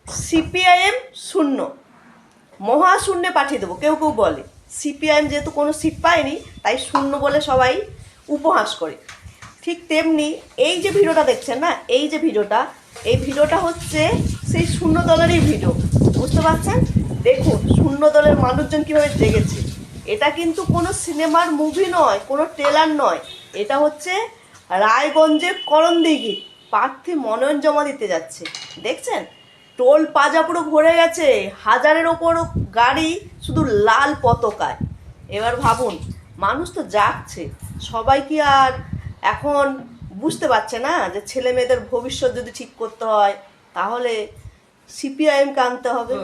CPIM শূন্য, মহাশূন্যে পাঠিয়ে দেবো। কেউ কেউ বলে সিপিআইএম যেহেতু কোনো সিট পায়নি তাই শূন্য বলে সবাই উপহাস করে। ঠিক তেমনি এই যে ভিডিওটা দেখছেন না, এই যে ভিডিওটা, এই ভিডিওটা হচ্ছে সেই শূন্য দলেরই ভিডিও। বুঝতে পারছেন? দেখুন শূন্য দলের মানুষজন কীভাবে জেগেছে। এটা কিন্তু কোনো সিনেমার মুভি নয়, কোনো ট্রেলার নয়, এটা হচ্ছে রায়গঞ্জের করণদিঘি প্রার্থী মনোনয়ন জমা দিতে যাচ্ছে। দেখছেন টোল পাজা পুরো ভরে গেছে, হাজারের ওপর গাড়ি শুধু লাল পতাকায়। এবার ভাবুন, মানুষ তো যাচ্ছে, সবাই কি আর এখন বুঝতে পারছে না যে ছেলে মেয়েদের ভবিষ্যৎ যদি ঠিক করতে হয় তাহলে সিপিআইএমকে আনতে হবে।